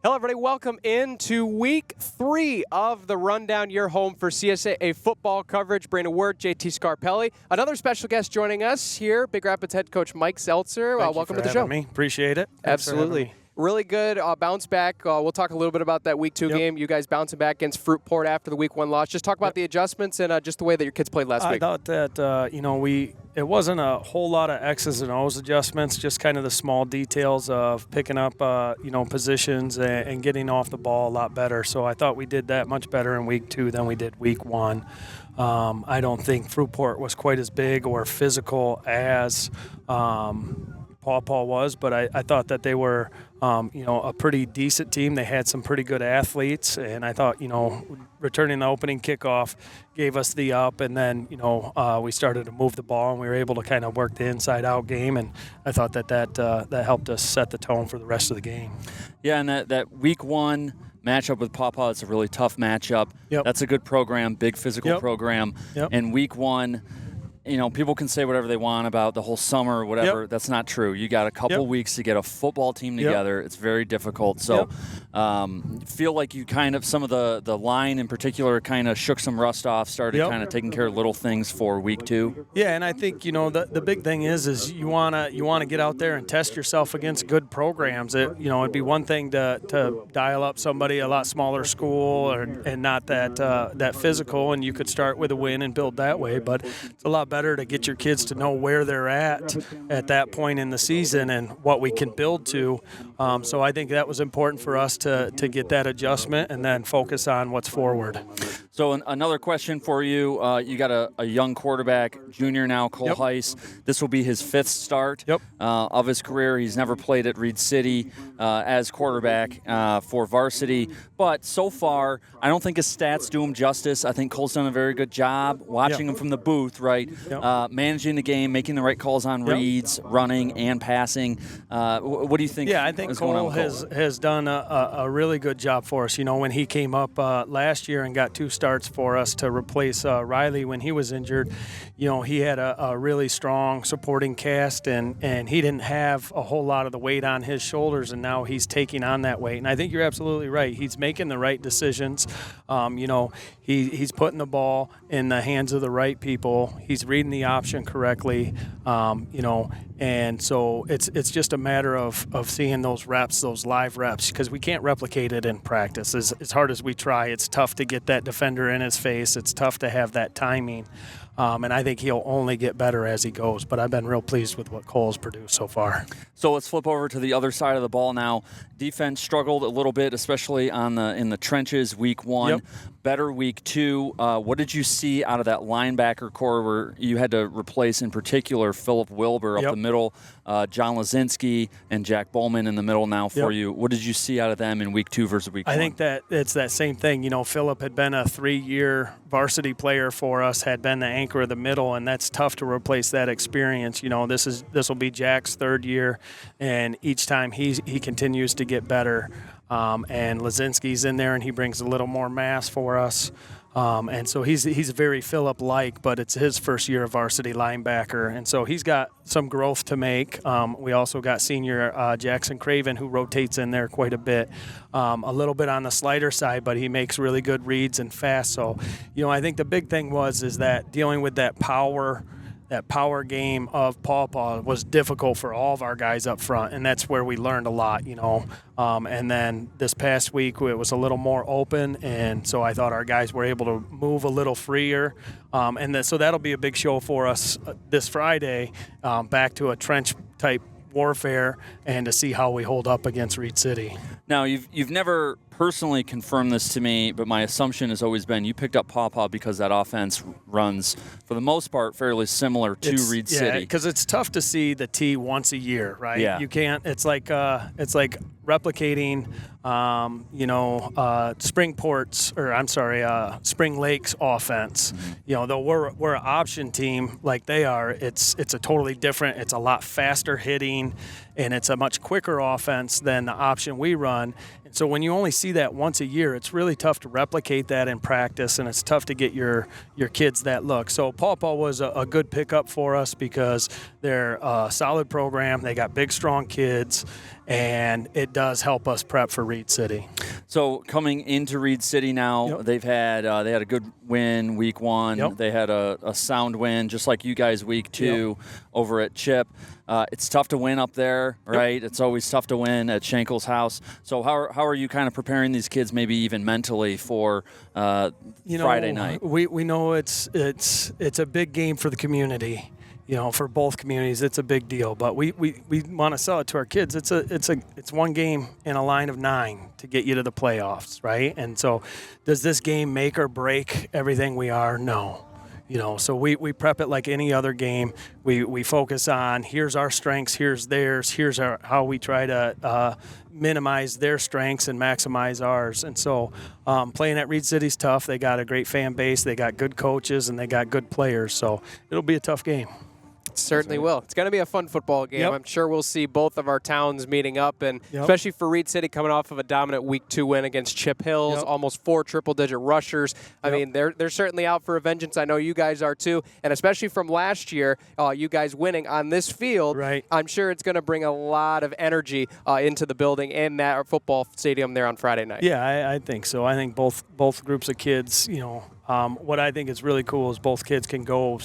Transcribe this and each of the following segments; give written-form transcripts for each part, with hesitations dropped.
Hello, everybody. Welcome into week 3 of the Rundown, your home for CSAA football coverage. Brandon Wirt, JT Scarpelli. Another special guest joining us here, Big Rapids head coach Mike Selzer. Welcome to the show. Me. Appreciate it. Absolutely. Really good bounce back. We'll talk a little bit about that week 2 game. You guys bouncing back against Fruitport after the week 1 loss. Just talk about the adjustments and just the way that your kids played last week. I thought that, it wasn't a whole lot of X's and O's adjustments, just kind of the small details of picking up, positions and getting off the ball a lot better. So I thought we did that much better in week 2 than we did week 1. I don't think Fruitport was quite as big or physical as Paw was, but I thought that they were, a pretty decent team. They had some pretty good athletes, and I thought, returning the opening kickoff gave us the up, and then, we started to move the ball, and we were able to kind of work the inside-out game, and I thought that helped us set the tone for the rest of the game. Yeah, and that week 1 matchup with Paw it's a really tough matchup. Yep. That's a good program, big physical program. Yep. And week 1, people can say whatever they want about the whole summer or whatever. Yep. That's not true. You got a couple weeks to get a football team together. It's very difficult. So feel like you kind of, some of the line in particular kind of shook some rust off, started kind of taking care of little things for week 2. Yeah, and I think, the big thing is you wanna get out there and test yourself against good programs. It'd be one thing to dial up somebody a lot smaller school and not that physical, and you could start with a win and build that way, but it's a lot better to get your kids to know where they're at that point in the season and what we can build to. So I think that was important for us to get that adjustment and then focus on what's forward. So another question for you. You got a young quarterback, junior now, Cole Heiss. This will be his 5th start of his career. He's never played at Reed City as quarterback for varsity. But so far, I don't think his stats do him justice. I think Cole's done a very good job watching him from the booth, right? Managing the game, making the right calls on reads, running and passing. What do you think? Yeah, I think Cole has done a really good job for us. When he came up last year and got 2 starts for us to replace Riley when he was injured, he had a really strong supporting cast, and he didn't have a whole lot of the weight on his shoulders, and now he's taking on that weight. And I think you're absolutely right. He's making the right decisions. He's putting the ball in the hands of the right people. He's reading the option correctly, and so it's just a matter of seeing those reps, those live reps, because we can't replicate it in practice. As hard as we try, it's tough to get that defender in his face. It's tough to have that timing. And I think he'll only get better as he goes. But I've been real pleased with what Cole's produced so far. So let's flip over to the other side of the ball now. Defense struggled a little bit, especially in the trenches week 1. Better week 2. What did you see out of that linebacker core where you had to replace, in particular, Philip Wilbur up the middle, John Lazinski and Jack Bowman in the middle now for you? What did you see out of them in week 2 versus week 1? I think that it's that same thing. Philip had been a 3-year varsity player for us, had been the anchor of the middle, and that's tough to replace that experience. This will be Jack's 3rd year, and each time he continues to get better. And Lazinski's in there, and he brings a little more mass for us. And so he's very Phillip-like, but it's his first year of varsity linebacker, and so he's got some growth to make. We also got senior Jackson Craven, who rotates in there quite a bit, a little bit on the slider side, but he makes really good reads and fast. So, I think the big thing is that dealing with that power game of Paw was difficult for all of our guys up front, and that's where we learned a lot, and then this past week it was a little more open, and so I thought our guys were able to move a little freer, so that'll be a big show for us this Friday, back to a trench-type warfare, and to see how we hold up against Reed City. Now, you've never personally confirmed this to me, but my assumption has always been you picked up Paw because that offense runs, for the most part, fairly similar to Reed City. Yeah, because it's tough to see the T once a year, right? Yeah. You can't. It's like replicating, Spring Lake's offense. Mm-hmm. Though we're an option team like they are, it's a totally different. It's a lot faster hitting, and it's a much quicker offense than the option we run. And so when you only see that once a year, it's really tough to replicate that in practice, and it's tough to get your kids that look. So Paw Paw was a good pickup for us because they're a solid program. They got big, strong kids, and it does help us prep for Reed City. So coming into Reed City now, they had a good win week 1. They had a sound win, just like you guys week 2 over at Chip. It's tough to win up there, right? It's always tough to win at Schenkel's house. So how are you kind of preparing these kids, maybe even mentally, for Friday night? We know it's a big game for the community. For both communities, it's a big deal. But we want to sell it to our kids. It's one game in a line of 9 to get you to the playoffs, right? And so, does this game make or break everything we are? No. So we prep it like any other game. We focus on here's our strengths, here's theirs, here's how we try to minimize their strengths and maximize ours. And so playing at Reed City's tough. They got a great fan base, they got good coaches, and they got good players. So it'll be a tough game. Certainly will. It's going to be a fun football game. I'm sure we'll see both of our towns meeting up, and especially for Reed City coming off of a dominant Week 2 win against Chip Hills, almost 4 triple-digit rushers. I mean, they're certainly out for a vengeance. I know you guys are too, and especially from last year, you guys winning on this field, I'm sure it's going to bring a lot of energy into the building and that football stadium there on Friday night. Yeah, I think so. I think both groups of kids, what I think is really cool is both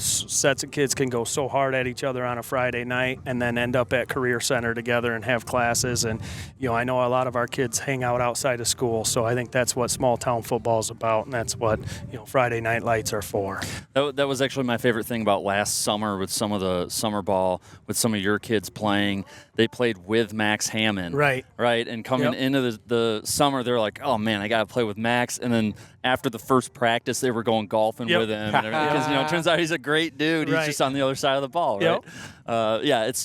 sets of kids can go so hard at each other on a Friday night and then end up at Career Center together and have classes. And, I know a lot of our kids hang out outside of school, so I think that's what small town football is about, and that's what, Friday night lights are for. That was actually my favorite thing about last summer with some of the summer ball, with some of your kids playing. They played with Max Hammond. Right. And coming into the summer, they're like, oh, man, I got to play with Max. And then after the first practice, they were going golfing with him. Because, it turns out he's a great dude. He's just on the other side of the ball, right?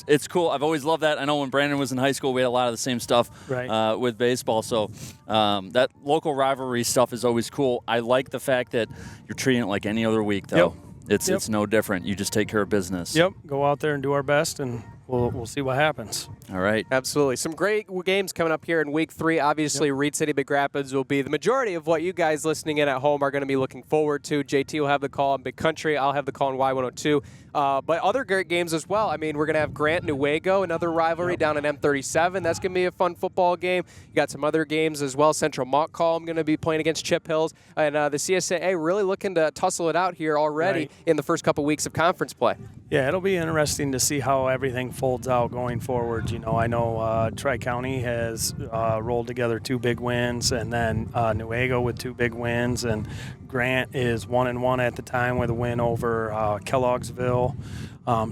It's cool. I've always loved that. I know when Brandon was in high school, we had a lot of the same stuff with baseball. So that local rivalry stuff is always cool. I like the fact that you're treating it like any other week, though. It's no different. You just take care of business. Go out there and do our best, and we'll see what happens. All right. Absolutely. Some great games coming up here in Week 3. Obviously, Reed City, Big Rapids will be the majority of what you guys listening in at home are going to be looking forward to. JT will have the call on Big Country. I'll have the call on Y102. But other great games as well. I mean, we're going to have Grant Newaygo, another rivalry down in M37. That's going to be a fun football game. You got some other games as well. Central Montcalm going to be playing against Chip Hills. And the CSAA really looking to tussle it out here already in the first couple weeks of conference play. Yeah, it'll be interesting to see how everything folds out going forward. I know Tri-County has rolled together 2 big wins, and then Newaygo with 2 big wins, and Grant is 1-1 at the time with a win over Kelloggsville.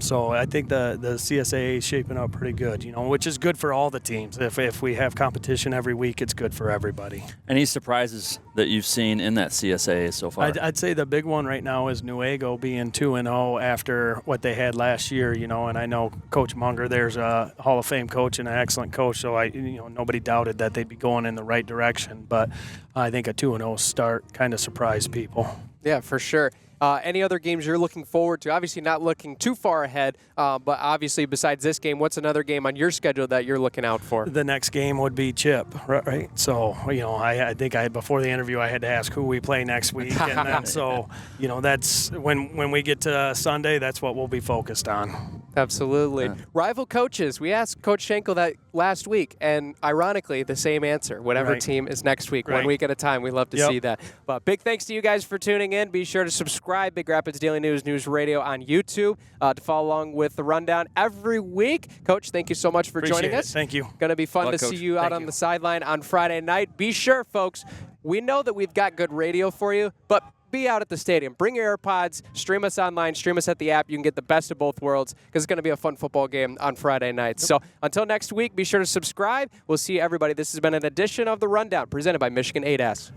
So I think the CSAA is shaping up pretty good, which is good for all the teams. If we have competition every week, it's good for everybody. Any surprises that you've seen in that CSAA so far? I'd say the big one right now is Newaygo being 2-0 after what they had last year, and I know Coach Munger, there's a Hall of Fame coach and an excellent coach, so nobody doubted that they'd be going in the right direction. But I think a 2-0 start kind of surprised people. Yeah, for sure. Any other games you're looking forward to? Obviously not looking too far ahead, but obviously besides this game, what's another game on your schedule that you're looking out for? The next game would be Chip, right? So, I think before the interview I had to ask who we play next week. And then, so, that's when we get to Sunday, that's what we'll be focused on. Absolutely. Yeah. Rival coaches. We asked Coach Schenkel that last week, and ironically, the same answer. Whatever team is next week, 1 week at a time. We love to see that. But big thanks to you guys for tuning in. Be sure to subscribe, Big Rapids Daily News Radio on YouTube, to follow along with the rundown every week. Coach, thank you so much for joining us. Thank you. Going to be fun to see you out on the sideline on Friday night. Be sure, folks, we know that we've got good radio for you, but be out at the stadium. Bring your AirPods, stream us online, stream us at the app. You can get the best of both worlds because it's going to be a fun football game on Friday night. So until next week, be sure to subscribe. We'll see everybody. This has been an edition of The Rundown presented by Michigan 8S.